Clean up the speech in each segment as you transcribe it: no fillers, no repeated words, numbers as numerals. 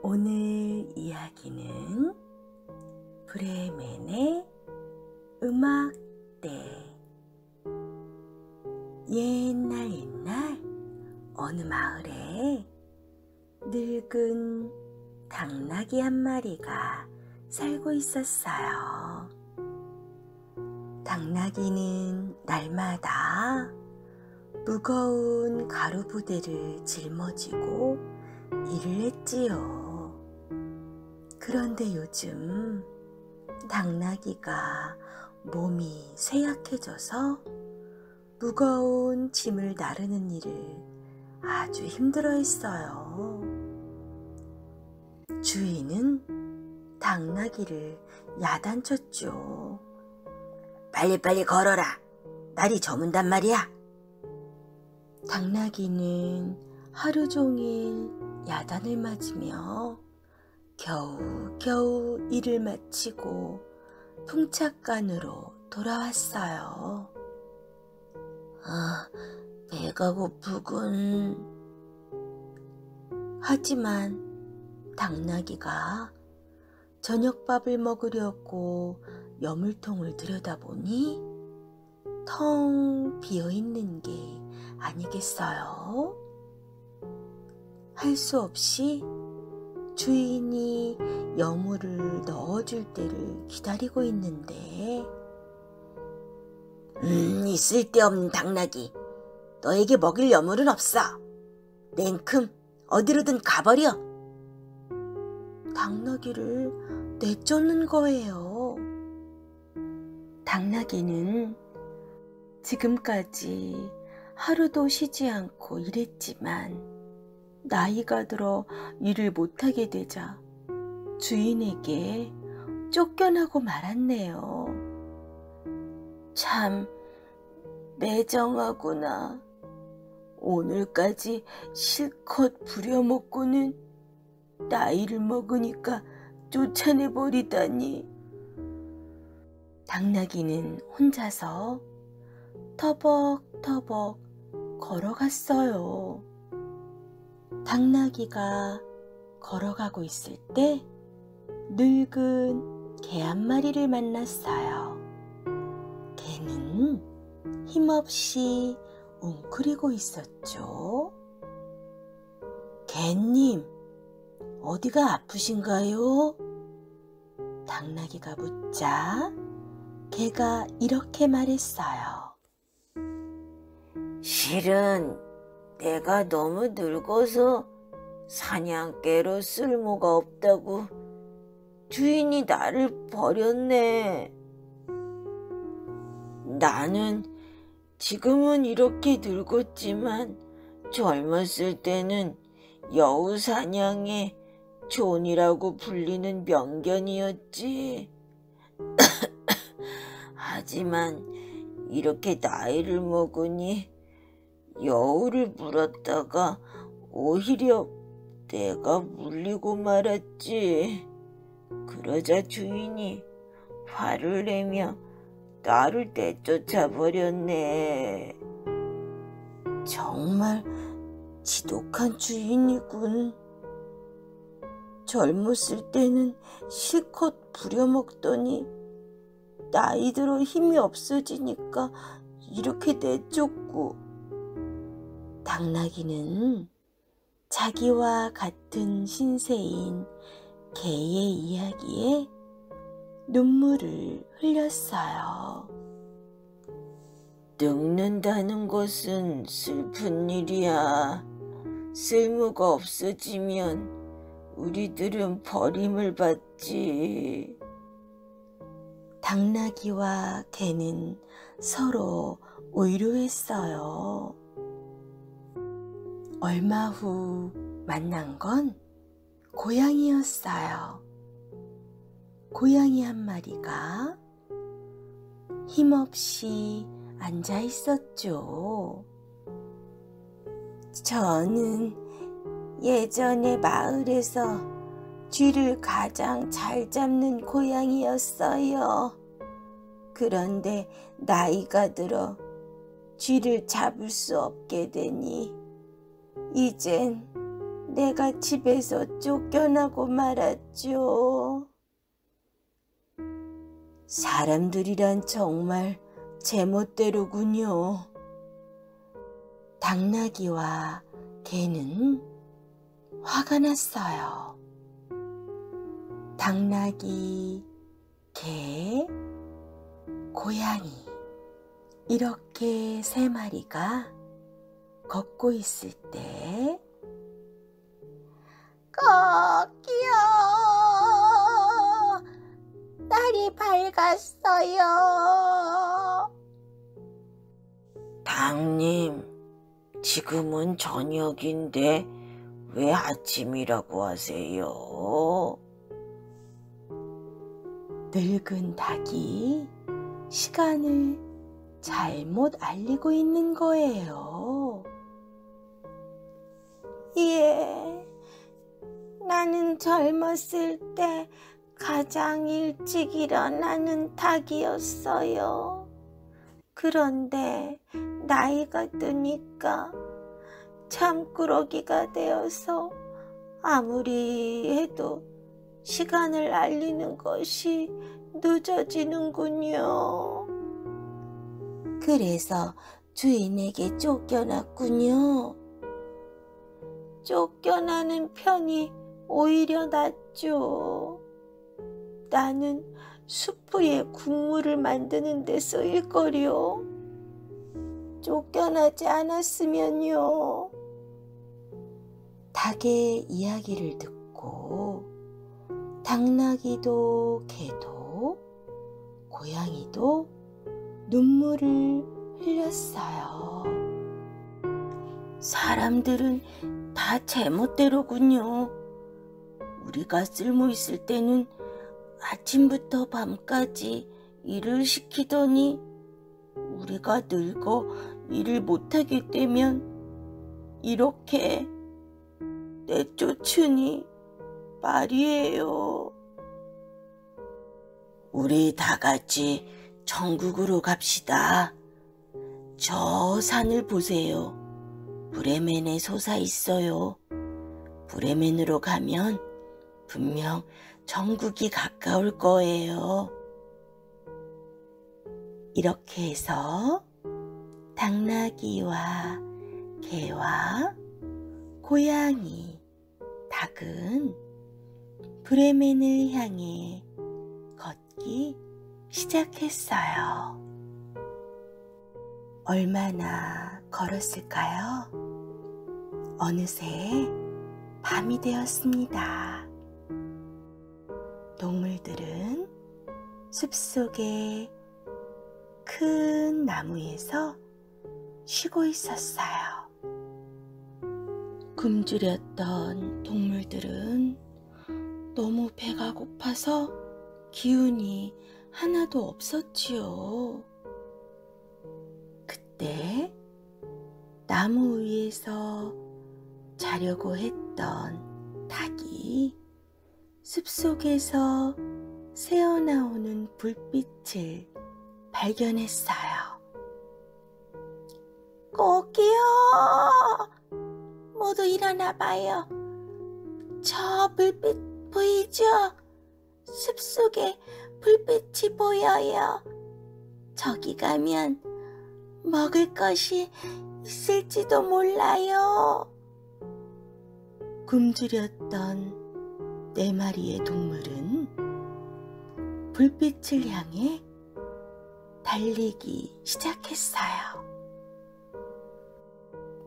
오늘 이야기는 브레멘의 음악대. 옛날 어느 마을에 늙은 당나귀 한 마리가 살고 있었어요. 당나귀는 날마다 무거운 가루 부대를 짊어지고 일을 했지요. 그런데 요즘 당나귀가 몸이 쇠약해져서 무거운 짐을 나르는 일을 아주 힘들어했어요. 주인은 당나귀를 야단쳤죠. 빨리빨리 걸어라. 날이 저문단 말이야. 당나귀는 하루 종일 야단을 맞으며 겨우겨우 일을 마치고 풍착간으로 돌아왔어요. 배가 고프군. 하지만 당나귀가 저녁밥을 먹으려고 여물통을 들여다보니 텅 비어있는 게 아니겠어요? 할 수 없이 주인이 여물을 넣어줄 때를 기다리고 있는데 이 쓸데없는 당나귀, 너에게 먹일 여물은 없어. 냉큼 어디로든 가버려. 당나귀를 내쫓는 거예요. 당나귀는 지금까지 하루도 쉬지 않고 일했지만 나이가 들어 일을 못하게 되자 주인에게 쫓겨나고 말았네요. 참 매정하구나. 오늘까지 실컷 부려먹고는 나이를 먹으니까 쫓아내버리다니. 당나귀는 혼자서 터벅터벅 걸어갔어요. 당나귀가 걸어가고 있을 때 늙은 개 한 마리를 만났어요. 개는 힘없이 웅크리고 있었죠. 개님, 어디가 아프신가요? 당나귀가 묻자 개가 이렇게 말했어요. 실은 내가 너무 늙어서 사냥개로 쓸모가 없다고 주인이 나를 버렸네. 나는 지금은 이렇게 늙었지만 젊었을 때는 여우 사냥의 존이라고 불리는 명견이었지. 하지만 이렇게 나이를 먹으니 여우를 물었다가 오히려 내가 물리고 말았지. 그러자 주인이 화를 내며 나를 내쫓아 버렸네. 정말 지독한 주인이군. 젊었을 때는 실컷 부려먹더니 나이 들어 힘이 없어지니까 이렇게 내쫓고. 당나귀는 자기와 같은 신세인 개의 이야기에 눈물을 흘렸어요. 늙는다는 것은 슬픈 일이야. 쓸모가 없어지면 우리들은 버림을 받지. 당나귀와 개는 서로 위로했어요. 얼마 후 만난 건 고양이였어요. 고양이 한 마리가 힘없이 앉아 있었죠. 저는 예전에 마을에서 쥐를 가장 잘 잡는 고양이였어요. 그런데 나이가 들어 쥐를 잡을 수 없게 되니 이젠 내가 집에서 쫓겨나고 말았죠. 사람들이란 정말 제멋대로군요. 당나귀와 개는 화가 났어요. 당나귀, 개, 고양이 이렇게 세 마리가 걷고 있을 때 거기요, 날이 밝았어요. 당님, 지금은 저녁인데 왜 아침이라고 하세요? 늙은 닭이 시간을 잘못 알리고 있는 거예요. 예, 나는 젊었을 때 가장 일찍 일어나는 닭이었어요. 그런데 나이가 드니까 잠꾸러기가 되어서 아무리 해도 시간을 알리는 것이 늦어지는군요. 그래서 주인에게 쫓겨났군요. 쫓겨나는 편이 오히려 낫죠. 나는 수프에 국물을 만드는 데 쓰일 거요. 쫓겨나지 않았으면요. 닭의 이야기를 듣고 당나귀도 개도 고양이도 눈물을 흘렸어요. 사람들은 다 제멋대로군요. 우리가 쓸모 있을 때는 아침부터 밤까지 일을 시키더니 우리가 늙어 일을 못하게 되면 이렇게 내쫓으니 말이에요. 우리 다 같이 천국으로 갑시다. 저 산을 보세요. 브레멘에 솟아 있어요. 브레멘으로 가면 분명 천국이 가까울 거예요. 이렇게 해서 당나귀와 개와 고양이, 닭은 브레멘을 향해 걷기 시작했어요. 얼마나 걸었을까요? 어느새 밤이 되었습니다. 동물들은 숲속의 큰 나무에서 쉬고 있었어요. 굶주렸던 동물들은 너무 배가 고파서 기운이 하나도 없었지요. 그때 나무 위에서 자려고 했던 닭이 숲속에서 새어나오는 불빛을 발견했어요. 꼭이요! 모두 일어나 봐요. 저 불빛 보이죠? 숲속에 불빛이 보여요. 저기 가면 먹을 것이 있을지도 몰라요. 굶주렸던 4마리의 동물은 불빛을 향해 달리기 시작했어요.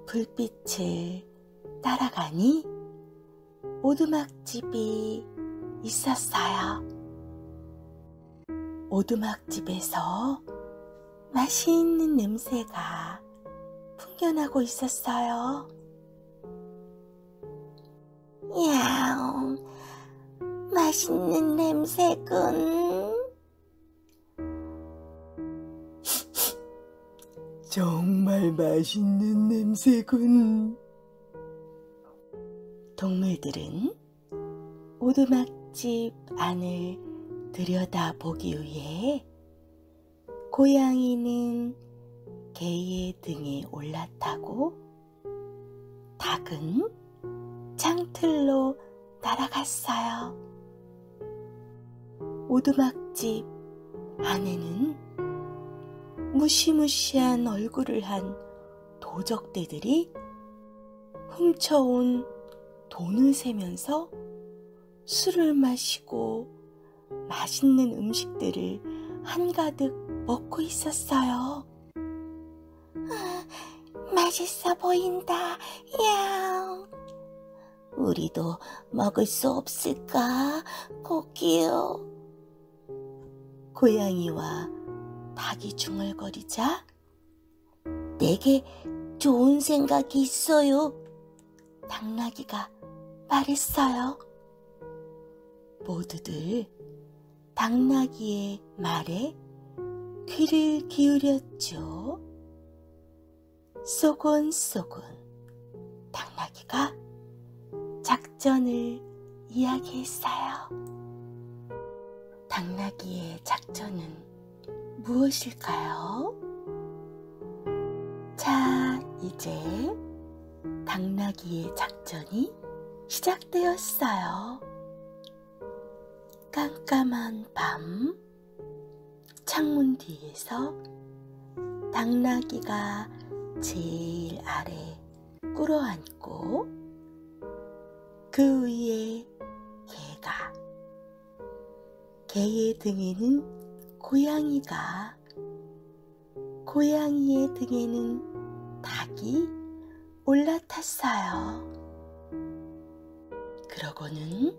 불빛을 따라가니 오두막집이 있었어요. 오두막집에서 맛있는 냄새가 풍겨나고 있었어요. 야옹, 맛있는 냄새군. 정말 맛있는 냄새군. 동물들은 오두막집 안을 들여다보기 위해 고양이는 개의 등에 올라타고 닭은 창 하늘로 날아갔어요. 오두막집 안에는 무시무시한 얼굴을 한 도적대들이 훔쳐온 돈을 세면서 술을 마시고 맛있는 음식들을 한가득 먹고 있었어요. 맛있어 보인다. 야, 우리도 먹을 수 없을까? 고기요. 고양이와 닭이 중얼거리자 내게 좋은 생각이 있어요. 당나귀가 말했어요. 모두들 당나귀의 말에 귀를 기울였죠. 쏘곤쏘곤 당나귀가 작전을 이야기했어요. 당나귀의 작전은 무엇일까요? 자, 이제 당나귀의 작전이 시작되었어요. 깜깜한 밤, 창문 뒤에서 당나귀가 제일 아래 꿇어앉고 그 위에 개가, 개의 등에는 고양이가, 고양이의 등에는 닭이 올라탔어요. 그러고는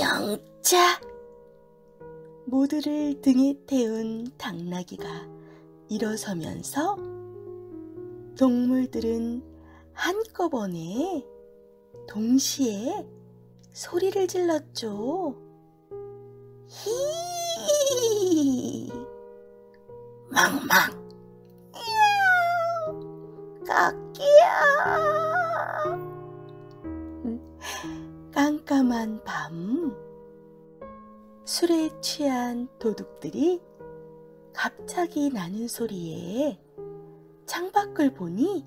영차! 모두를 등에 태운 당나귀가 일어서면서 동물들은 한꺼번에 동시에 소리를 질렀죠. 히! 망망! 까끼야! 깜깜한 밤, 술에 취한 도둑들이 갑자기 나는 소리에 창밖을 보니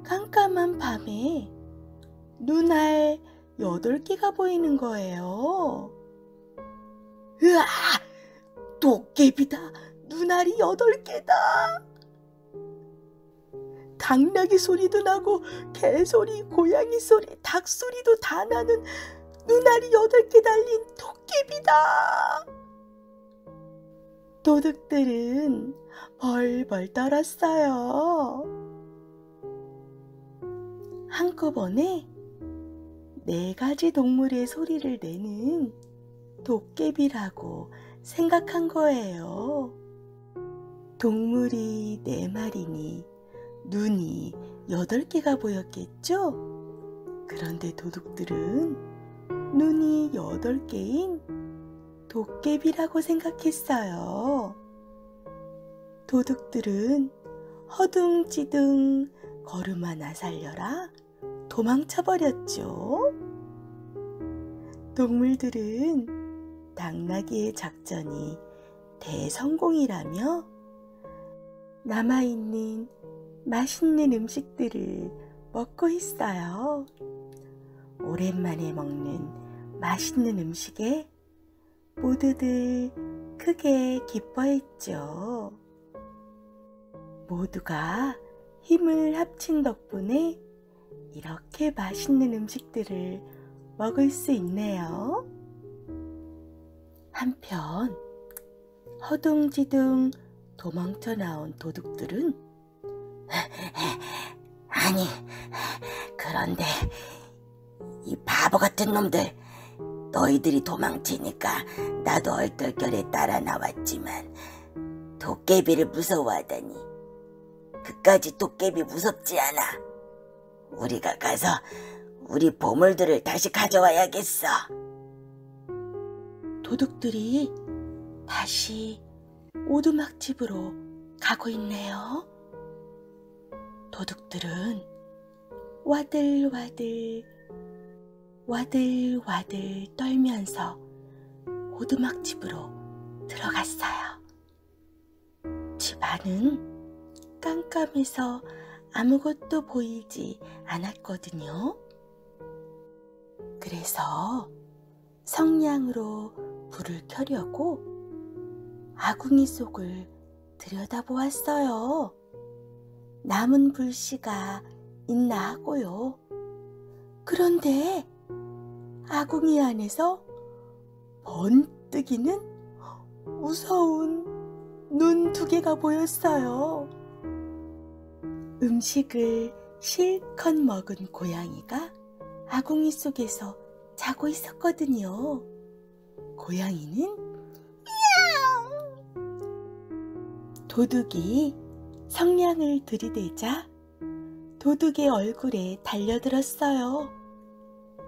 깜깜한 밤에 눈알 8개가 보이는 거예요. 으아! 도깨비다! 눈알이 8개다! 당나귀 소리도 나고 개소리, 고양이 소리, 닭 소리도 다 나는 눈알이 8개 달린 도깨비다. 도둑들은 벌벌 떨었어요. 한꺼번에 4가지 동물의 소리를 내는 도깨비라고 생각한 거예요. 동물이 4마리니 눈이 8개가 보였겠죠? 그런데 도둑들은 눈이 8개인 도깨비라고 생각했어요. 도둑들은 허둥지둥 걸음 하나 살려라 도망쳐버렸죠. 동물들은 당나귀의 작전이 대성공이라며 남아있는 맛있는 음식들을 먹고 있어요. 오랜만에 먹는 맛있는 음식에 모두들 크게 기뻐했죠. 모두가 힘을 합친 덕분에 이렇게 맛있는 음식들을 먹을 수 있네요. 한편 허둥지둥 도망쳐 나온 도둑들은 아니, 그런데 이 바보 같은 놈들, 너희들이 도망치니까 나도 얼떨결에 따라 나왔지만 도깨비를 무서워하다니. 그까지 도깨비 무섭지 않아. 우리가 가서 우리 보물들을 다시 가져와야겠어. 도둑들이 다시 오두막집으로 가고 있네요. 도둑들은 와들와들 떨면서 오두막집으로 들어갔어요. 집 안은 깜깜해서 아무것도 보이지 않았거든요. 그래서 성냥으로 불을 켜려고 아궁이 속을 들여다보았어요. 남은 불씨가 있나 하고요. 그런데 아궁이 안에서 번뜩이는 무서운 눈 2개가 보였어요. 음식을 실컷 먹은 고양이가 아궁이 속에서 자고 있었거든요. 고양이는 도둑이 성냥을 들이대자 도둑의 얼굴에 달려들었어요.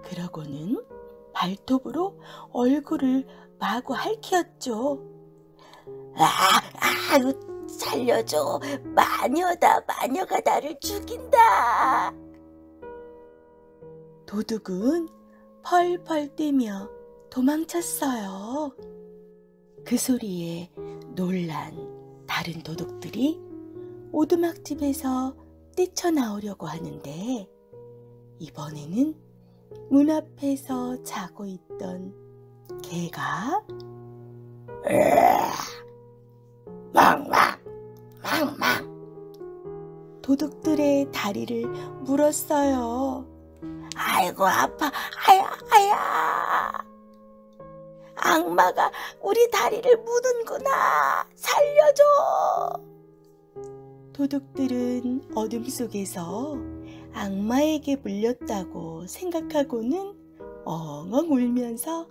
그러고는 발톱으로 얼굴을 마구 핥혔죠. 살려줘. 마녀다. 마녀가 나를 죽인다. 도둑은 펄펄 뛰며 도망쳤어요. 그 소리에 놀란 다른 도둑들이 오두막집에서 뛰쳐나오려고 하는데 이번에는 문 앞에서 자고 있던 개가 도둑들의 다리를 물었어요. 아이고 아파. 아야. 악마가 우리 다리를 무는구나. 살려줘. 도둑들은 어둠 속에서 악마에게 물렸다고 생각하고는 엉엉 울면서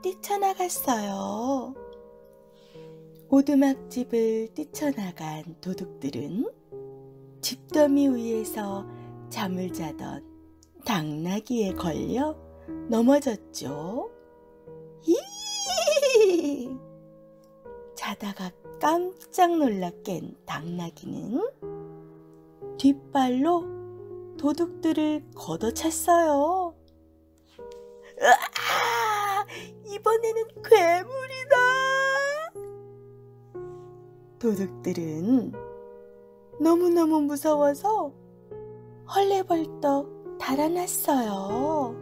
뛰쳐나갔어요. 오두막집을 뛰쳐나간 도둑들은 집더미 위에서 잠을 자던 당나귀에 걸려 넘어졌죠. 자다가 깜짝 놀라 깬 당나귀는 뒷발로 도둑들을 걷어찼어요. 이번에는 괴물이다. 도둑들은 너무너무 무서워서 헐레벌떡 달아났어요.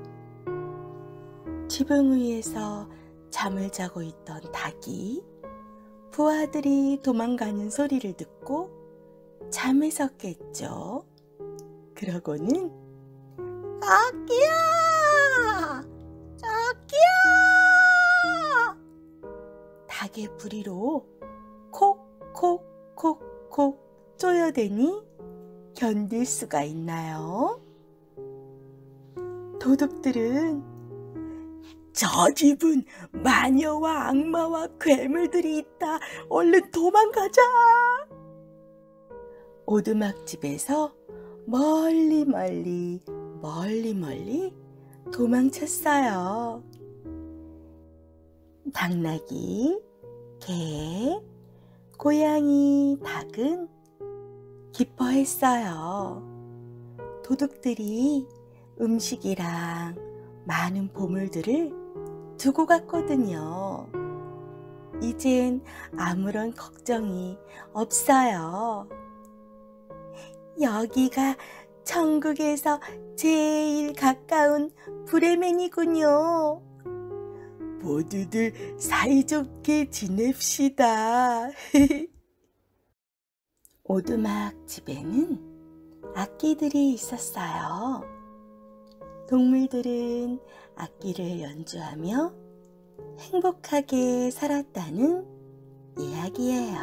지붕 위에서 잠을 자고 있던 닭이 부하들이 도망가는 소리를 듣고 잠에서 깼죠. 그러고는 닭이야! 닭의 부리로 콕콕콕콕 쪼여대니 견딜 수가 있나요? 도둑들은 저 집은 마녀와 악마와 괴물들이 있다. 얼른 도망가자. 오두막집에서 멀리 도망쳤어요. 당나귀, 개, 고양이, 닭은 기뻐했어요. 도둑들이 음식이랑 많은 보물들을 두고 갔거든요. 이젠 아무런 걱정이 없어요. 여기가 천국에서 제일 가까운 브레멘이군요. 모두들 사이좋게 지냅시다. 오두막 집에는 악기들이 있었어요. 동물들은 악기를 연주하며 행복하게 살았다는 이야기예요.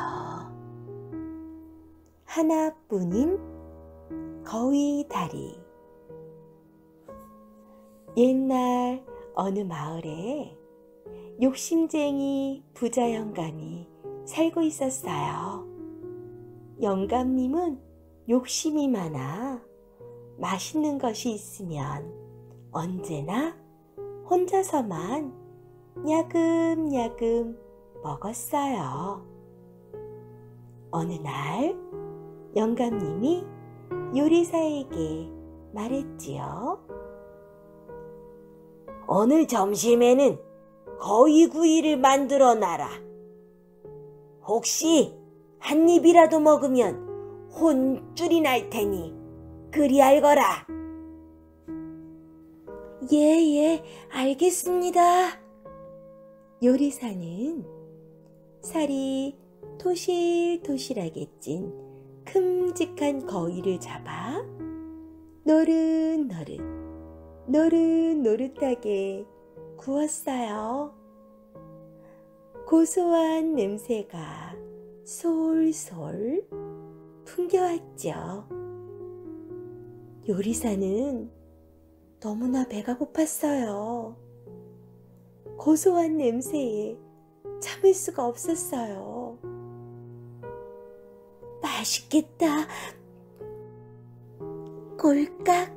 하나뿐인 거위 다리. 옛날 어느 마을에 욕심쟁이 부자 영감이 살고 있었어요. 영감님은 욕심이 많아 맛있는 것이 있으면 언제나 혼자서만 야금야금 먹었어요. 어느 날 영감님이 요리사에게 말했지요. 오늘 점심에는 거위구이를 만들어 놔라. 혹시 한 입이라도 먹으면 혼쭐이 날 테니 그리 알거라. 예, 알겠습니다. 요리사는 살이 토실토실하게 찐 큼직한 거위를 잡아 노릇노릇하게 구웠어요. 고소한 냄새가 솔솔 풍겨왔죠. 요리사는 너무나 배가 고팠어요. 고소한 냄새에 참을 수가 없었어요. 맛있겠다. 꼴깍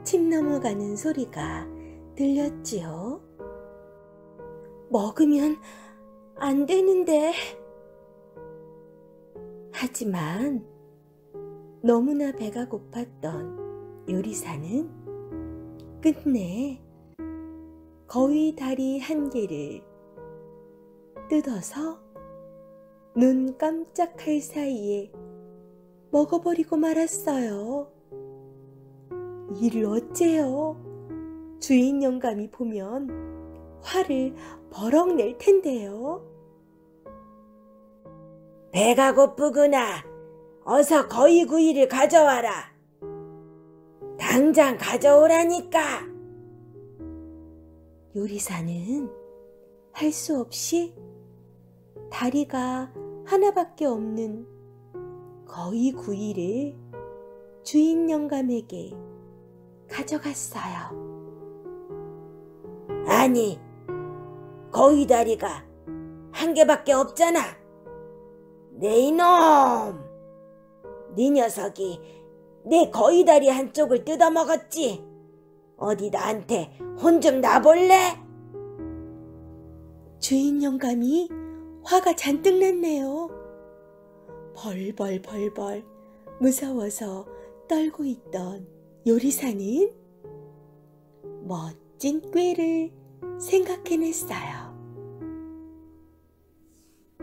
침 넘어가는 소리가 들렸지요. 먹으면 안 되는데. 하지만 너무나 배가 고팠던 요리사는 끝내 거위 다리 한 개를 뜯어서 눈 깜짝할 사이에 먹어버리고 말았어요. 이를 어째요? 주인 영감이 보면 화를 버럭 낼 텐데요. 배가 고프구나. 어서 거위구이를 가져와라. 당장 가져오라니까. 요리사는 할 수 없이 다리가 하나밖에 없는 거위구이를 주인 영감에게 가져갔어요. 아니, 거위 다리가 한 개밖에 없잖아. 네 이놈! 네 녀석이 내 거위 다리 한쪽을 뜯어먹었지. 어디 나한테 혼 좀 나볼래? 주인 영감이 화가 잔뜩 났네요. 벌벌 무서워서 떨고 있던 요리사는 멋진 꾀를 생각해냈어요.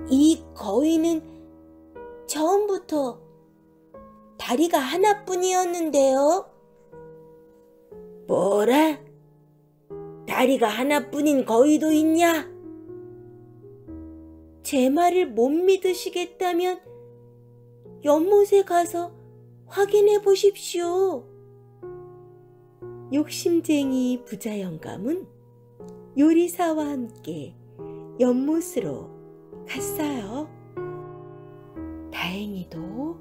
이 거위는 처음부터 다리가 하나뿐이었는데요. 뭐라? 다리가 하나뿐인 거위도 있냐? 제 말을 못 믿으시겠다면 연못에 가서 확인해 보십시오. 욕심쟁이 부자 영감은 요리사와 함께 연못으로 갔어요. 다행히도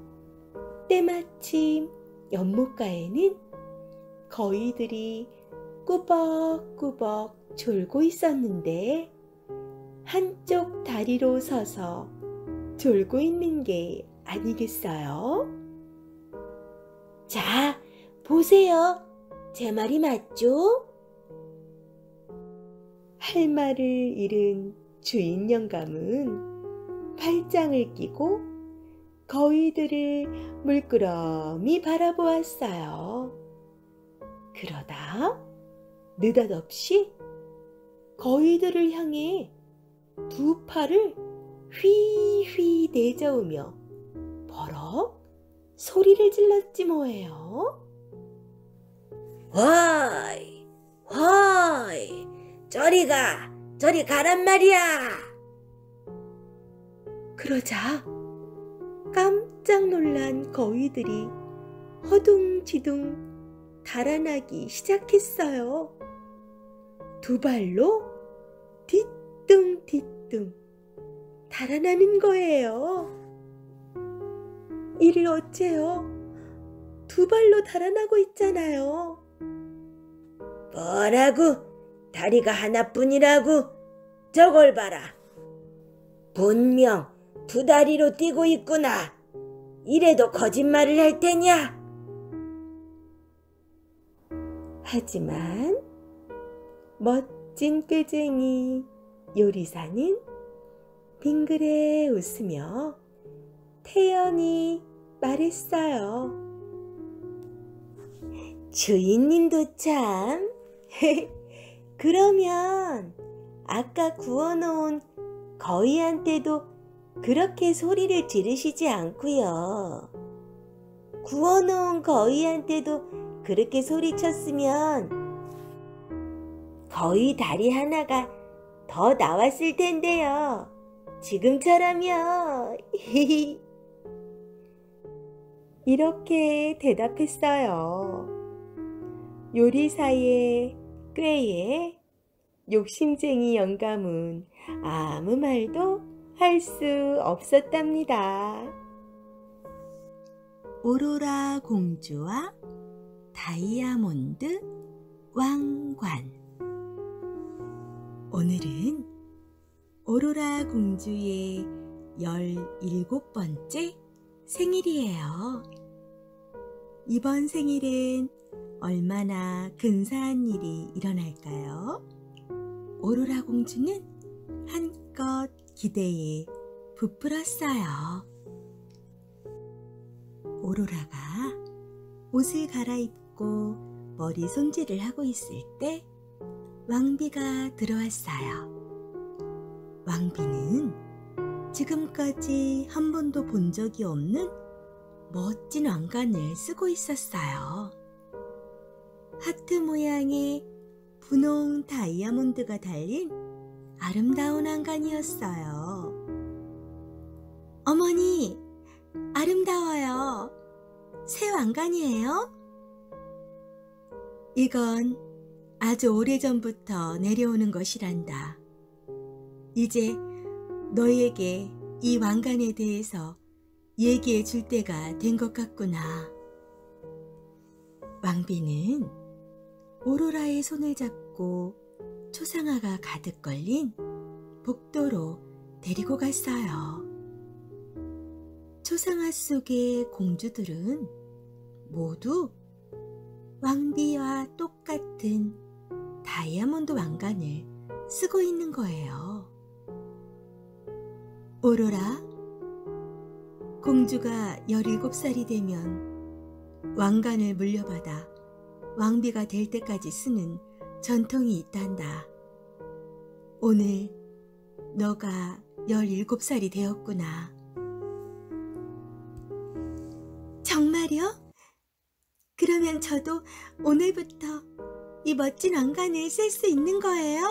때마침 연못가에는 거위들이 꾸벅꾸벅 졸고 있었는데 한쪽 다리로 서서 졸고 있는 게 아니겠어요? 자, 보세요. 제 말이 맞죠? 할 말을 잃은 주인 영감은 팔짱을 끼고 거위들을 물끄러미 바라보았어요. 그러다 느닷없이 거위들을 향해 두 팔을 휘휘 내저으며 버럭 소리를 질렀지 뭐예요. 허이, 허이, 저리 가란 말이야. 그러자 깜짝 놀란 거위들이 허둥지둥 달아나기 시작했어요. 두 발로 뒤뚱뒤뚱 달아나는 거예요. 이를 어째요? 두 발로 달아나고 있잖아요. 뭐라고? 다리가 하나뿐이라고? 저걸 봐라. 분명 두 다리로 뛰고 있구나. 이래도 거짓말을 할 테냐? 하지만 멋진 꾀쟁이 요리사는 빙그레 웃으며 태연히 말했어요. 주인님도 참. 그러면 아까 구워놓은 거위한테도 그렇게 소리를 지르시지 않고요. 구워놓은 거위한테도 그렇게 소리쳤으면 거위 다리 하나가 더 나왔을 텐데요. 지금처럼요. 이렇게 대답했어요. 요리사의 꾀에 욕심쟁이 영감은 아무 말도 할 수 없었답니다. 오로라 공주와 다이아몬드 왕관. 오늘은 오로라 공주의 17번째 생일이에요. 이번 생일엔 얼마나 근사한 일이 일어날까요? 오로라 공주는 한껏 기대에 부풀었어요. 오로라가 옷을 갈아입고 머리 손질을 하고 있을 때 왕비가 들어왔어요. 왕비는 지금까지 한 번도 본 적이 없는 멋진 왕관을 쓰고 있었어요. 하트 모양의 분홍 다이아몬드가 달린 아름다운 왕관이었어요. 어머니, 아름다워요. 새 왕관이에요? 이건 아주 오래전부터 내려오는 것이란다. 이제 너에게 이 왕관에 대해서 얘기해 줄 때가 된 것 같구나. 왕비는 오로라의 손을 잡고 초상화가 가득 걸린 복도로 데리고 갔어요. 초상화 속의 공주들은 모두 왕비와 똑같은 다이아몬드 왕관을 쓰고 있는 거예요. 오로라, 공주가 17살이 되면 왕관을 물려받아 왕비가 될 때까지 쓰는 전통이 있단다. 오늘 너가 17살이 되었구나. 정말요? 그러면 저도 오늘부터 이 멋진 왕관을 쓸 수 있는 거예요?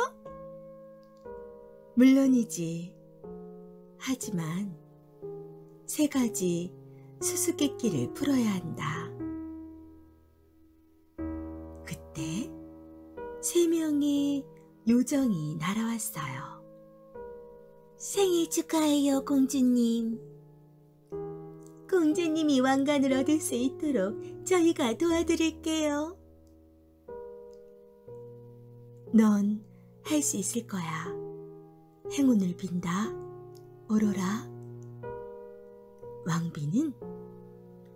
물론이지. 하지만 3가지 수수께끼를 풀어야 한다. 그때 3명의 요정이 날아왔어요. 생일 축하해요, 공주님. 공주님이 왕관을 얻을 수 있도록 저희가 도와드릴게요. 넌 할 수 있을 거야. 행운을 빈다, 오로라. 왕비는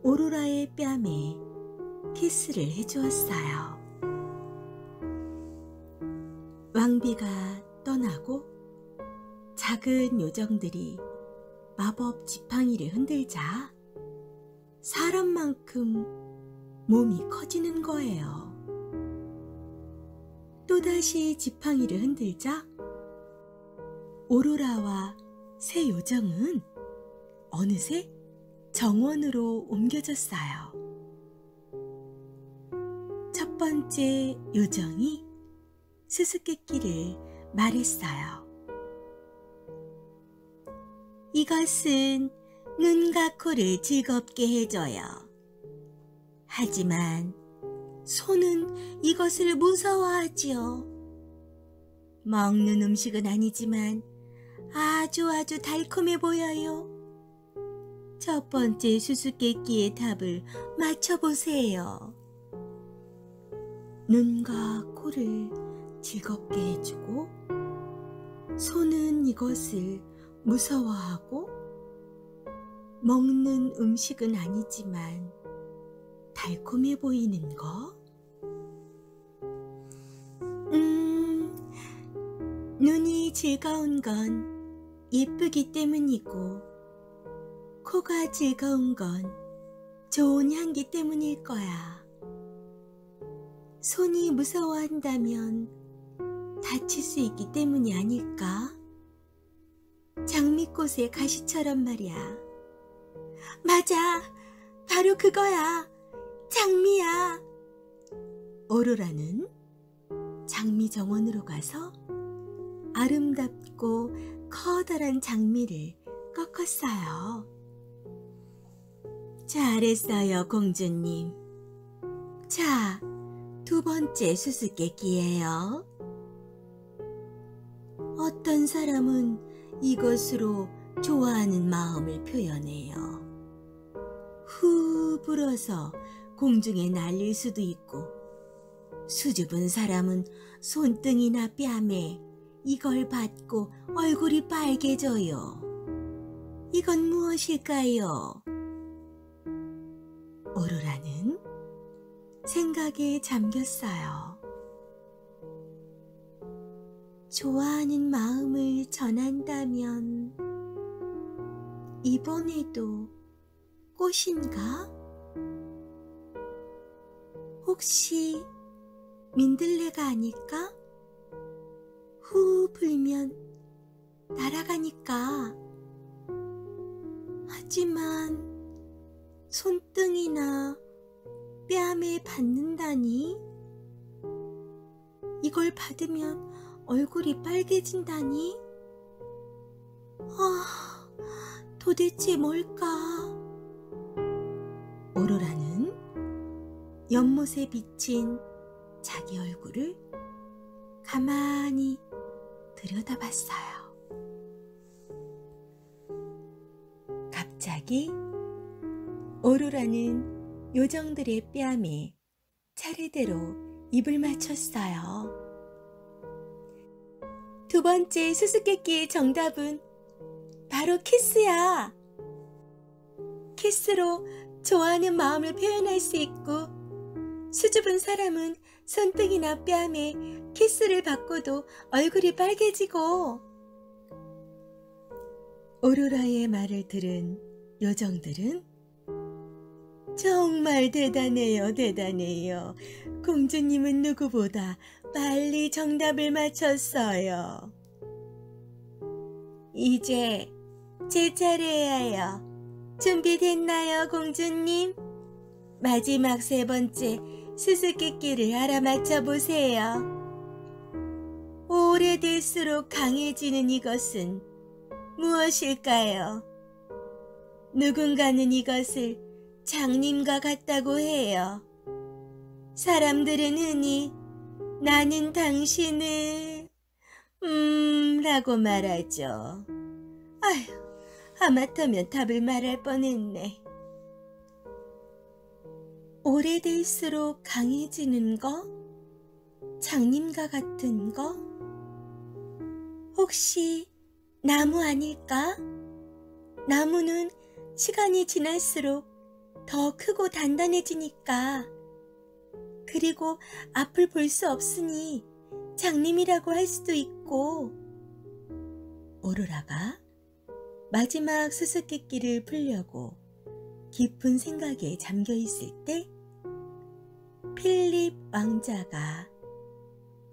오로라의 뺨에 키스를 해주었어요. 왕비가 떠나고 작은 요정들이 마법 지팡이를 흔들자 사람만큼 몸이 커지는 거예요. 또다시 지팡이를 흔들자 오로라와 새 요정은 어느새 정원으로 옮겨졌어요. 첫 번째 요정이 수수께끼를 말했어요. 이것은 눈과 코를 즐겁게 해줘요. 하지만 손은 이것을 무서워하지요. 먹는 음식은 아니지만 아주 달콤해 보여요. 첫 번째 수수께끼의 답을 맞춰보세요. 눈과 코를 즐겁게 해주고 손은 이것을 무서워하고 먹는 음식은 아니지만 달콤해 보이는 거? 눈이 즐거운 건 예쁘기 때문이고 코가 즐거운 건 좋은 향기 때문일 거야. 손이 무서워한다면 다칠 수 있기 때문이 아닐까? 장미꽃의 가시처럼 말이야. 맞아! 바로 그거야. 장미야. 오로라는 장미 정원으로 가서 아름답고 커다란 장미를 꺾었어요. 잘했어요, 공주님. 자, 두 번째 수수께끼예요. 어떤 사람은 이것으로 좋아하는 마음을 표현해요. 후 불어서 공중에 날릴 수도 있고, 수줍은 사람은 손등이나 뺨에 이걸 받고 얼굴이 빨개져요. 이건 무엇일까요? 오로라는 생각에 잠겼어요. 좋아하는 마음을 전한다면 이번에도 꽃인가? 혹시 민들레가 아닐까? 후 불면 날아가니까. 하지만 손등이나 뺨에 받는다니? 이걸 받으면 얼굴이 빨개진다니? 도대체 뭘까? 오로라는 연못에 비친 자기 얼굴을 가만히 들여다봤어요. 갑자기 오로라는 요정들의 뺨에 차례대로 입을 맞췄어요. 두 번째 수수께끼의 정답은 바로 키스야. 키스로 좋아하는 마음을 표현할 수 있고, 수줍은 사람은 손등이나 뺨에 키스를 받고도 얼굴이 빨개지고. 오로라의 말을 들은 요정들은 정말 대단해요, 대단해요. 공주님은 누구보다 빨리 정답을 맞췄어요. 이제 제 차례예요. 준비됐나요, 공주님? 마지막 세 번째 수수께끼를 알아맞혀 보세요. 오래될수록 강해지는 이것은 무엇일까요? 누군가는 이것을 장님과 같다고 해요. 사람들은 흔히 나는 당신을 라고 말하죠. 아휴, 하마터면 답을 말할 뻔했네. 오래될수록 강해지는 거? 장님과 같은 거? 혹시 나무 아닐까? 나무는 시간이 지날수록 더 크고 단단해지니까. 그리고 앞을 볼 수 없으니 장님이라고 할 수도 있고. 오로라가 마지막 수수께끼를 풀려고 깊은 생각에 잠겨 있을 때 필립 왕자가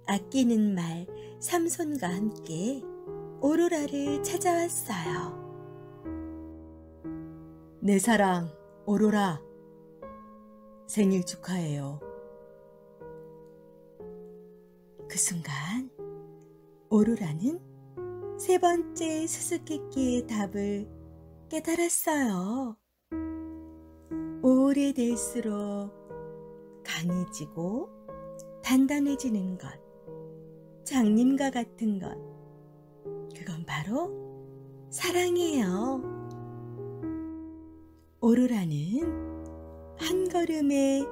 아끼는 말 삼손과 함께 오로라를 찾아왔어요. 내 사랑 오로라, 생일 축하해요. 그 순간 오로라는 세 번째 수수께끼의 답을 깨달았어요. 오래될수록 강해지고 단단해지는 것, 장님과 같은 것, 그건 바로 사랑이에요. 오로라는 한 걸음에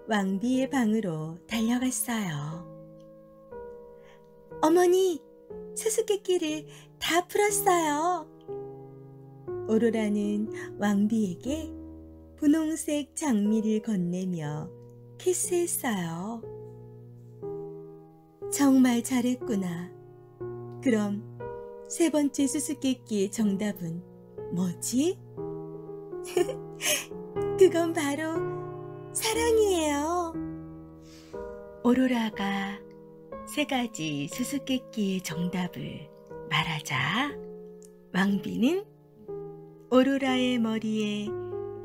왕비의 방으로 달려갔어요. 어머니, 수수께끼를 다 풀었어요. 오로라는 왕비에게 분홍색 장미를 건네며 키스했어요. 정말 잘했구나. 그럼 세 번째 수수께끼의 정답은 뭐지? 그건 바로 사랑이에요. 오로라가 세 가지 수수께끼의 정답을 말하자 왕비는 오로라의 머리에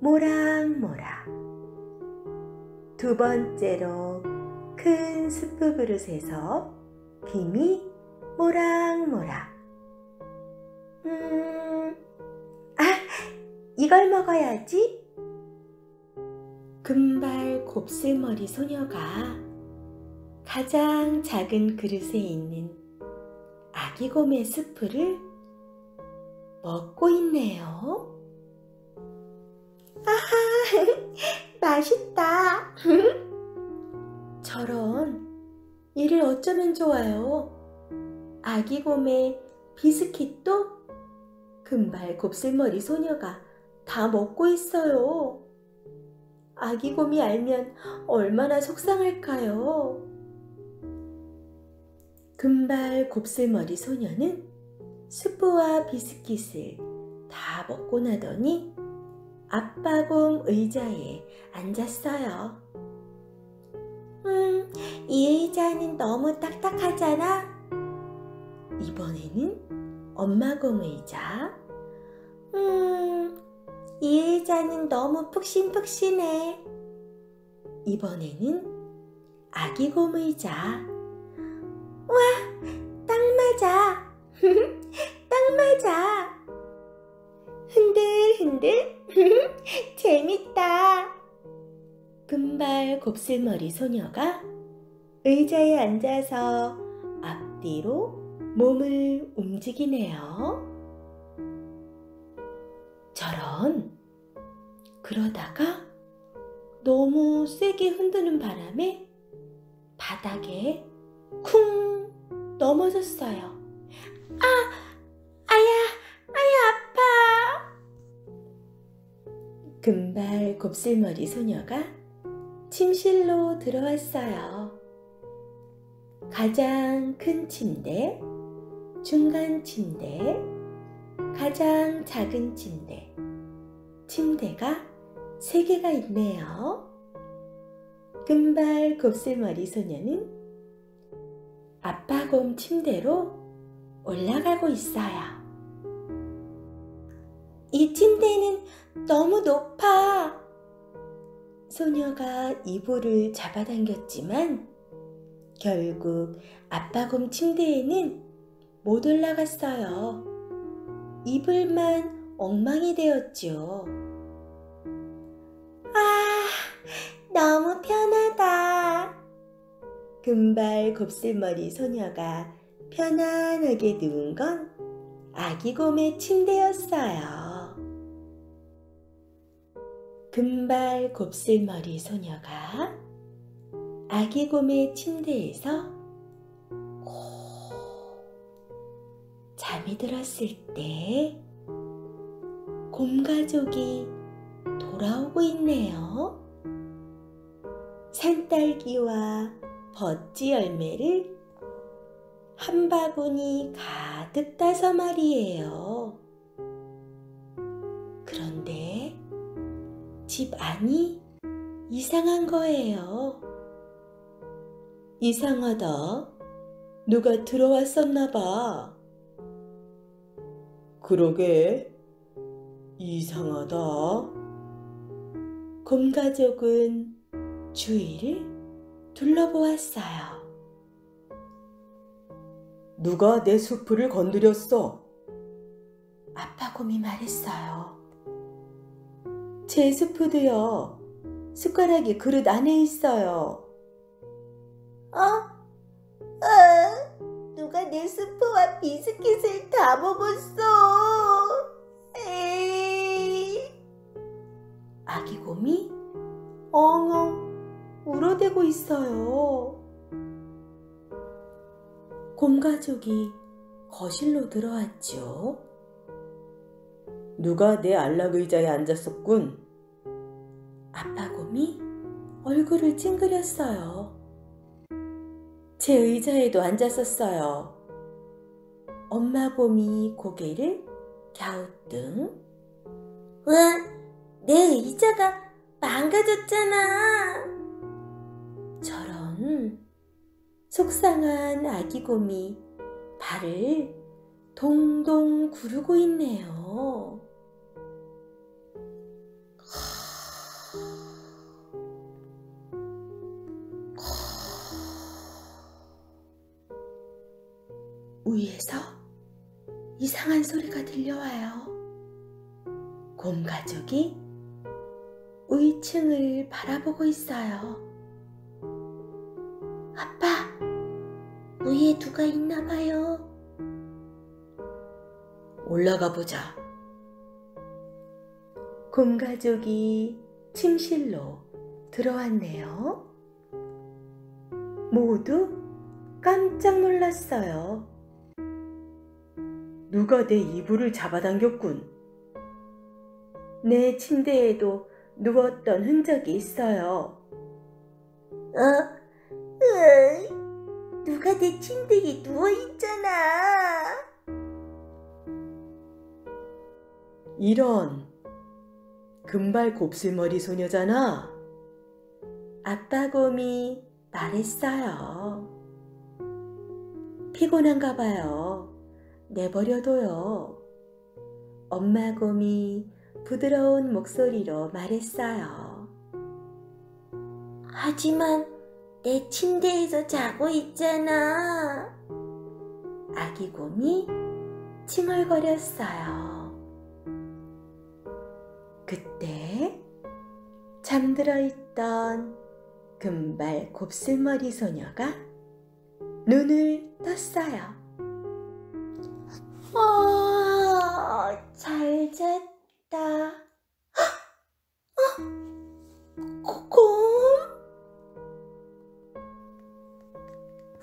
모락모락. 두 번째로 큰 스프 그릇에서 김이 모락모락. 이걸 먹어야지. 금발 곱슬머리 소녀가 가장 작은 그릇에 있는 아기곰의 스프를 먹고 있네요. 아하, 맛있다. 저런, 이를 어쩌면 좋아요. 아기곰의 비스킷도 금발 곱슬머리 소녀가 다 먹고 있어요. 아기곰이 알면 얼마나 속상할까요? 금발 곱슬머리 소녀는 스프와 비스킷을 다 먹고 나더니 아빠곰 의자에 앉았어요. 이 의자는 너무 딱딱하잖아. 이번에는 엄마곰 의자. 이 의자는 너무 푹신푹신해. 이번에는 아기곰 의자. 와, 딱 맞아. 딱 맞아. 흔들흔들. 재밌다. 금발 곱슬머리 소녀가 의자에 앉아서 앞뒤로 몸을 움직이네요. 저런, 그러다가 너무 세게 흔드는 바람에 바닥에 쿵 넘어졌어요. 아야 아파. 금발 곱슬머리 소녀가 침실로 들어왔어요. 가장 큰 침대, 중간 침대, 가장 작은 침대, 침대가 3개가 있네요. 금발 곱슬머리 소녀는 아빠곰 침대로 올라가고 있어요. 이 침대는 너무 높아. 소녀가 이불을 잡아당겼지만 결국 아빠곰 침대에는 못 올라갔어요. 이불만 엉망이 되었죠. 너무 편하다. 금발 곱슬머리 소녀가 편안하게 누운 건 아기곰의 침대였어요. 금발 곱슬머리 소녀가 아기곰의 침대에서 잠이 들었을 때 곰가족이 돌아오고 있네요. 산딸기와 버찌 열매를 한 바구니 가득 따서 말이에요. 그런데 집 안이 이상한 거예요. 이상하다. 누가 들어왔었나 봐. 그러게, 이상하다. 곰가족은 주위를 둘러보았어요. 누가 내 수프를 건드렸어? 아빠곰이 말했어요. 제 수프도요. 숟가락이 그릇 안에 있어요. 누가 내 수프와 비스킷을 다 먹었어. 에이. 아기곰이 엉엉 울어대고 있어요. 곰가족이 거실로 들어왔죠. 누가 내 안락의자에 앉았었군. 아빠곰이 얼굴을 찡그렸어요. 제 의자에도 앉았었어요. 엄마곰이 고개를 갸우뚱. 내 의자가 망가졌잖아. 저런, 속상한 아기곰이 발을 동동 구르고 있네요. 숲속에서 이상한 소리가 들려와요. 곰 가족이 위층을 바라보고 있어요. 아빠, 위에 누가 있나 봐요. 올라가 보자. 곰 가족이 침실로 들어왔네요. 모두 깜짝 놀랐어요. 누가 내 이불을 잡아당겼군. 내 침대에도 누웠던 흔적이 있어요. 누가 내 침대에 누워있잖아. 이런, 금발 곱슬머리 소녀잖아. 아빠 곰이 말했어요. 피곤한가 봐요. 내버려둬요. 엄마 곰이 부드러운 목소리로 말했어요. 하지만 내 침대에서 자고 있잖아. 아기 곰이 칭얼거렸어요. 그때 잠들어 있던 금발 곱슬머리 소녀가 눈을 떴어요. 잘 잤다. 곰?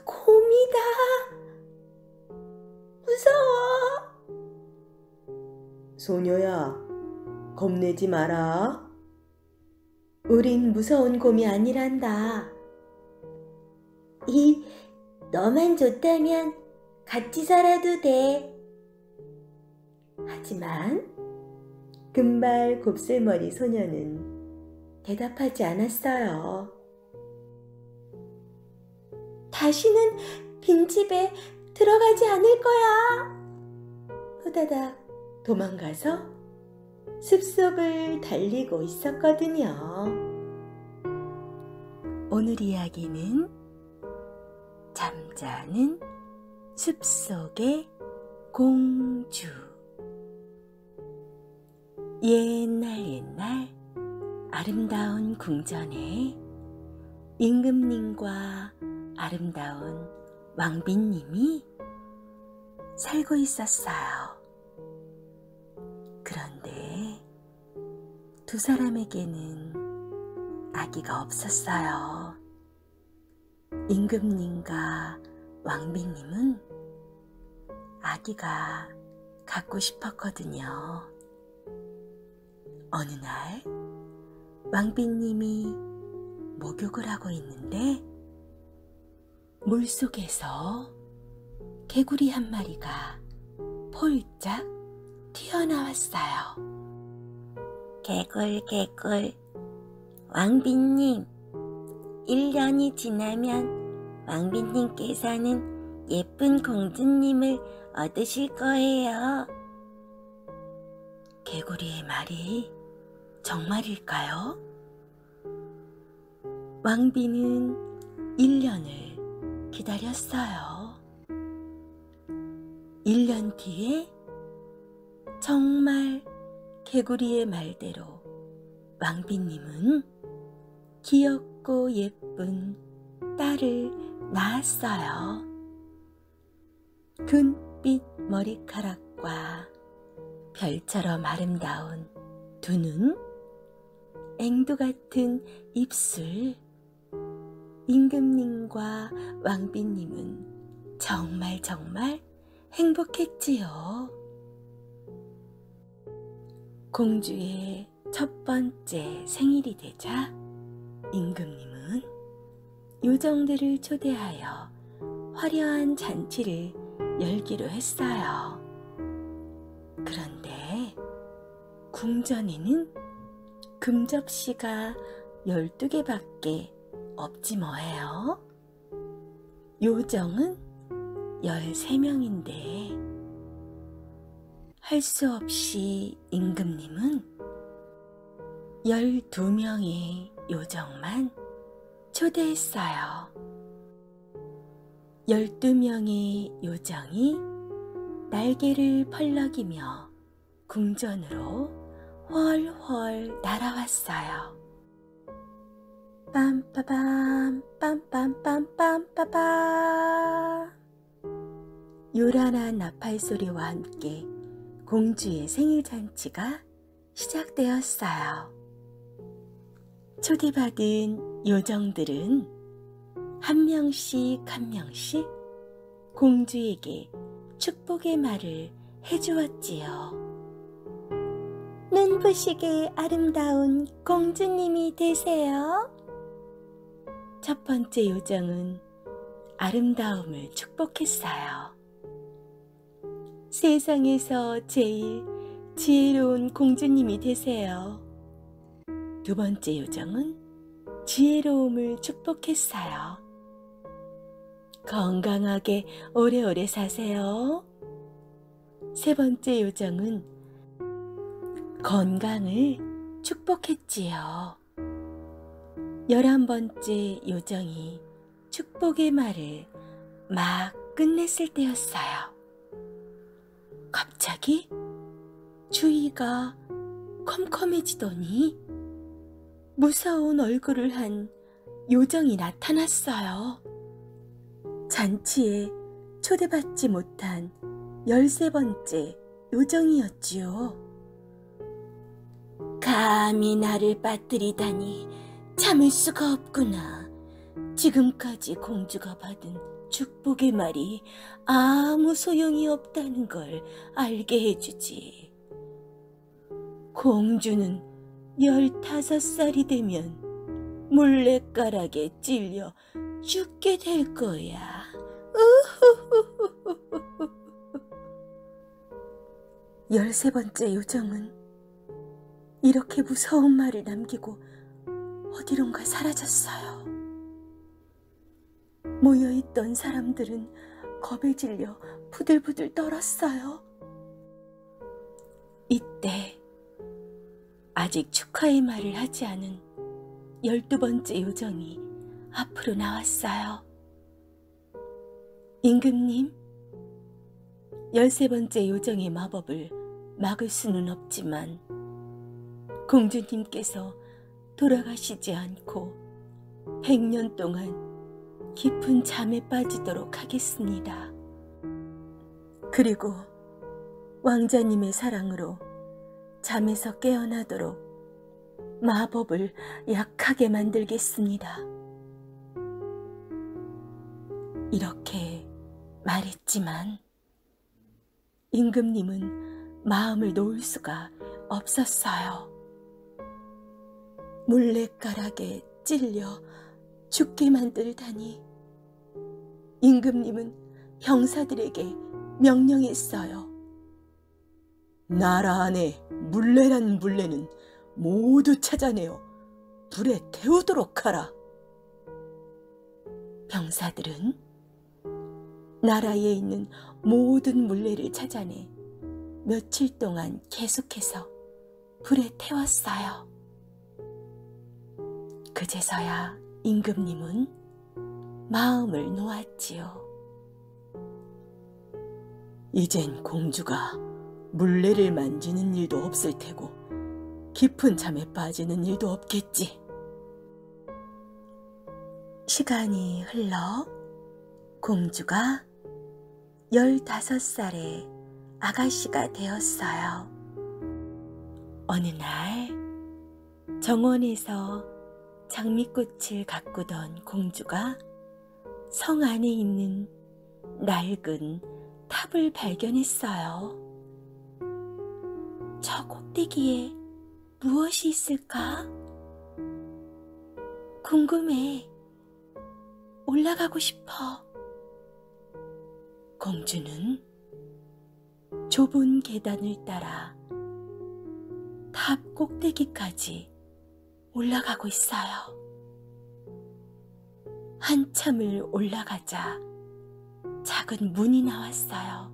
곰이다. 무서워. 소녀야, 겁내지 마라. 우린 무서운 곰이 아니란다. 너만 좋다면 같이 살아도 돼. 하지만 금발 곱슬머리 소녀는 대답하지 않았어요. 다시는 빈집에 들어가지 않을 거야. 후다닥 도망가서 숲속을 달리고 있었거든요. 오늘 이야기는 잠자는 숲속의 공주. 옛날 아름다운 궁전에 임금님과 아름다운 왕비님이 살고 있었어요. 그런데 두 사람에게는 아기가 없었어요. 임금님과 왕비님은 아기가 갖고 싶었거든요. 어느 날 왕비님이 목욕을 하고 있는데 물속에서 개구리 한 마리가 폴짝 튀어나왔어요. 개굴, 왕비님, 1년이 지나면 왕비님께서는 예쁜 공주님을 얻으실 거예요. 개구리의 말이 정말일까요? 왕비는 1년을 기다렸어요. 1년 뒤에 정말 개구리의 말대로 왕비님은 귀엽고 예쁜 딸을 낳았어요. 균빛 머리카락과 별처럼 아름다운 두 눈, 앵두 같은 입술. 임금님과 왕비님은 정말 행복했지요. 공주의 첫 번째 생일이 되자 임금님은 요정들을 초대하여 화려한 잔치를 열기로 했어요. 그런데 궁전에는 금접시가 12개밖에 없지 뭐예요. 요정은 13명인데 할 수 없이 임금님은 12명의 요정만 초대했어요. 12명의 요정이 날개를 펄럭이며 궁전으로 훨훨 날아왔어요. 빰빠밤 빰빰빰빰빠밤. 요란한 나팔 소리와 함께 공주의 생일 잔치가 시작되었어요. 초대받은 요정들은 한 명씩 한 명씩 공주에게 축복의 말을 해주었지요. 눈부시게 아름다운 공주님이 되세요. 첫 번째 요정은 아름다움을 축복했어요. 세상에서 제일 지혜로운 공주님이 되세요. 두 번째 요정은 지혜로움을 축복했어요. 건강하게 오래오래 사세요. 세 번째 요정은 건강을 축복했지요. 11번째 요정이 축복의 말을 막 끝냈을 때였어요. 갑자기 주위가 컴컴해지더니 무서운 얼굴을 한 요정이 나타났어요. 잔치에 초대받지 못한 13번째 요정이었지요. 감히 나를 빠뜨리다니 참을 수가 없구나. 지금까지 공주가 받은 축복의 말이 아무 소용이 없다는 걸 알게 해주지. 공주는 15살이 되면 물레가락에 찔려 죽게 될 거야. 13번째 요정은 이렇게 무서운 말을 남기고 어디론가 사라졌어요. 모여있던 사람들은 겁에 질려 부들부들 떨었어요. 이때 아직 축하의 말을 하지 않은 12번째 요정이 앞으로 나왔어요. 임금님, 13번째 요정의 마법을 막을 수는 없지만 공주님께서 돌아가시지 않고 100년 동안 깊은 잠에 빠지도록 하겠습니다. 그리고 왕자님의 사랑으로 잠에서 깨어나도록 마법을 약하게 만들겠습니다. 이렇게 말했지만 임금님은 마음을 놓을 수가 없었어요. 물레가락에 찔려 죽게 만들다니. 임금님은 병사들에게 명령했어요. 나라 안에 물레란 물레는 모두 찾아내어 불에 태우도록 하라. 병사들은 나라에 있는 모든 물레를 찾아내 며칠 동안 계속해서 불에 태웠어요. 그제서야 임금님은 마음을 놓았지요. 이젠 공주가 물레를 만지는 일도 없을 테고 깊은 잠에 빠지는 일도 없겠지. 시간이 흘러 공주가 15살의 아가씨가 되었어요. 어느 날 정원에서 장미꽃을 가꾸던 공주가 성 안에 있는 낡은 탑을 발견했어요. 저 꼭대기에 무엇이 있을까? 궁금해. 올라가고 싶어. 공주는 좁은 계단을 따라 탑 꼭대기까지 올라가고 있어요. 한참을 올라가자 작은 문이 나왔어요.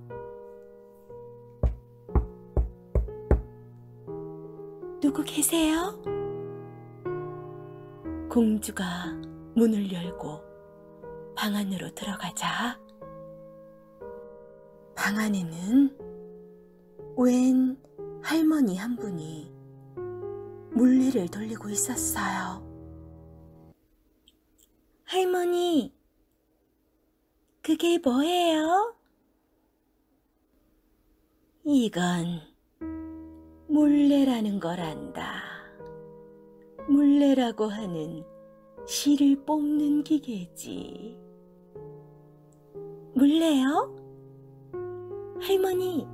누구 계세요? 공주가 문을 열고 방 안으로 들어가자 방 안에는 웬 할머니 한 분이 물레를 돌리고 있었어요. 할머니, 그게 뭐예요? 이건 물레라는 거란다. 물레라고 하는 실을 뽑는 기계지. 물레요? 할머니,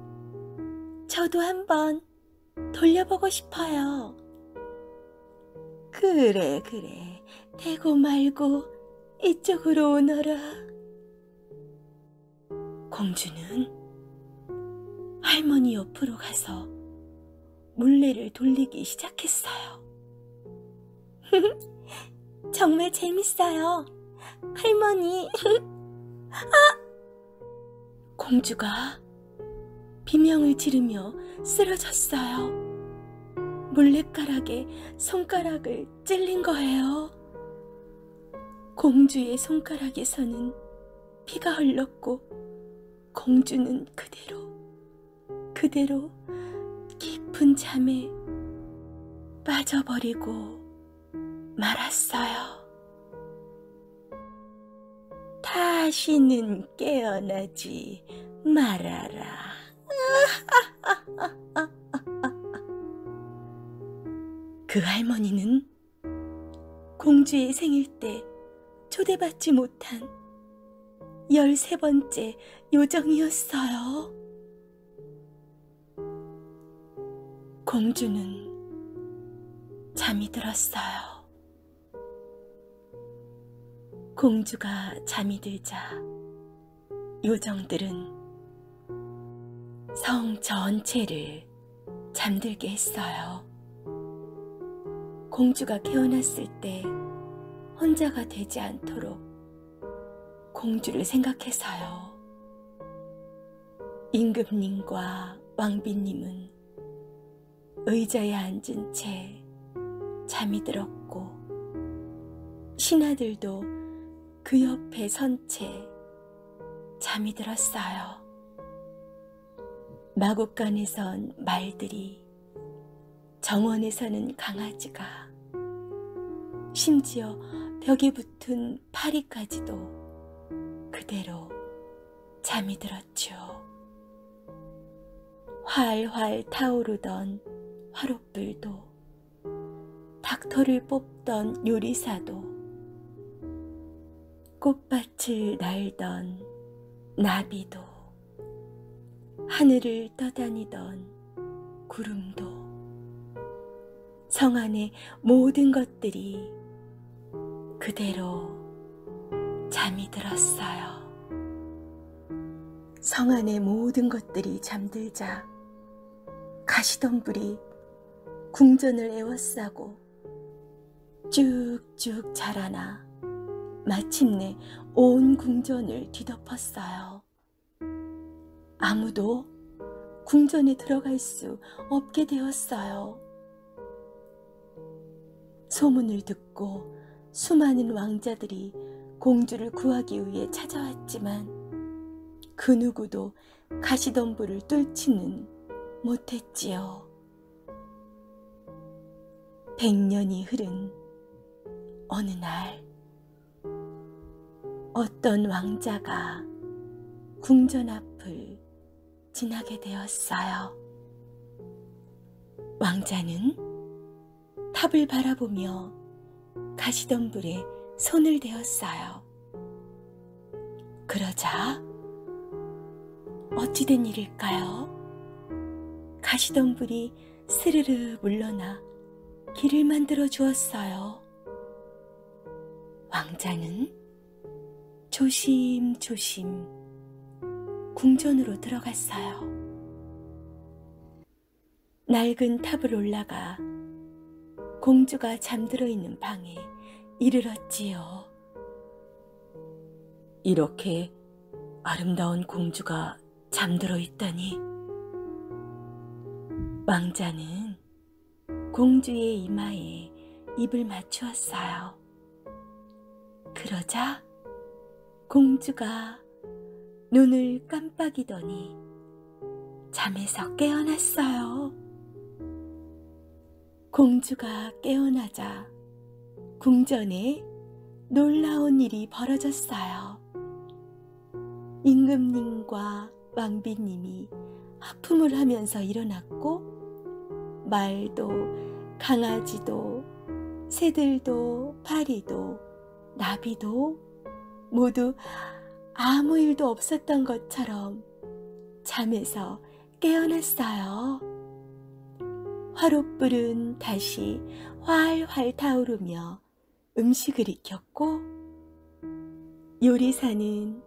저도 한번 돌려보고 싶어요. 그래, 대고 말고 이쪽으로 오너라. 공주는 할머니 옆으로 가서 물레를 돌리기 시작했어요. 정말 재밌어요, 할머니. 공주가 비명을 지르며 쓰러졌어요. 물레가락에 손가락을 찔린 거예요. 공주의 손가락에서는 피가 흘렀고 공주는 그대로 깊은 잠에 빠져버리고 말았어요. 다시는 깨어나지 말아라. 그 할머니는 공주의 생일 때 초대받지 못한 13번째 요정이었어요. 공주는 잠이 들었어요. 공주가 잠이 들자 요정들은 성 전체를 잠들게 했어요. 공주가 깨어났을 때 혼자가 되지 않도록 공주를 생각해서요. 임금님과 왕비님은 의자에 앉은 채 잠이 들었고 신하들도 그 옆에 선 채 잠이 들었어요. 마국간에선 말들이, 정원에서는 강아지가, 심지어 벽에 붙은 파리까지도 그대로 잠이 들었죠. 활활 타오르던 화롯불도, 닥터를 뽑던 요리사도, 꽃밭을 날던 나비도, 하늘을 떠다니던 구름도, 성 안의 모든 것들이 그대로 잠이 들었어요. 성 안의 모든 것들이 잠들자 가시덤불이 궁전을 에워싸고 쭉쭉 자라나 마침내 온 궁전을 뒤덮었어요. 아무도 궁전에 들어갈 수 없게 되었어요. 소문을 듣고 수많은 왕자들이 공주를 구하기 위해 찾아왔지만 그 누구도 가시덤불을 뚫지는 못했지요. 100년이 흐른 어느 날 어떤 왕자가 궁전 앞을 지나게 되었어요. 왕자는 탑을 바라보며 가시덤불에 손을 대었어요. 그러자 어찌된 일일까요? 가시덤불이 스르르 물러나 길을 만들어 주었어요. 왕자는 조심조심 궁전으로 들어갔어요. 낡은 탑을 올라가 공주가 잠들어 있는 방에 이르렀지요. 이렇게 아름다운 공주가 잠들어 있다니. 왕자는 공주의 이마에 입을 맞추었어요. 그러자 공주가 눈을 깜빡이더니 잠에서 깨어났어요. 공주가 깨어나자 궁전에 놀라운 일이 벌어졌어요. 임금님과 왕비님이 하품을 하면서 일어났고, 말도 강아지도 새들도 파리도 나비도 모두 아무 일도 없었던 것처럼 잠에서 깨어났어요. 화롯불은 다시 활활 타오르며 음식을 익혔고, 요리사는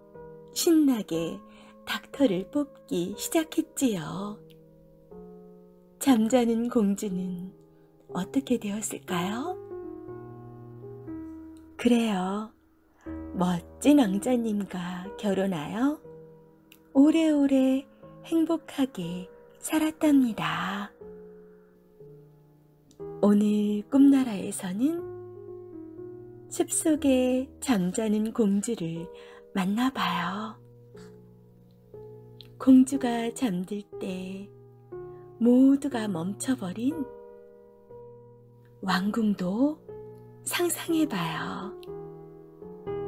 신나게 닥터를 뽑기 시작했지요. 잠자는 공주는 어떻게 되었을까요? 그래요. 멋진 왕자님과 결혼하여 오래오래 행복하게 살았답니다. 오늘 꿈나라에서는 숲속에 잠자는 공주를 만나봐요. 공주가 잠들 때 모두가 멈춰버린 왕궁도 상상해봐요.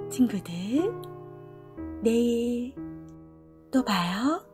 친구들, 내일 또 봐요.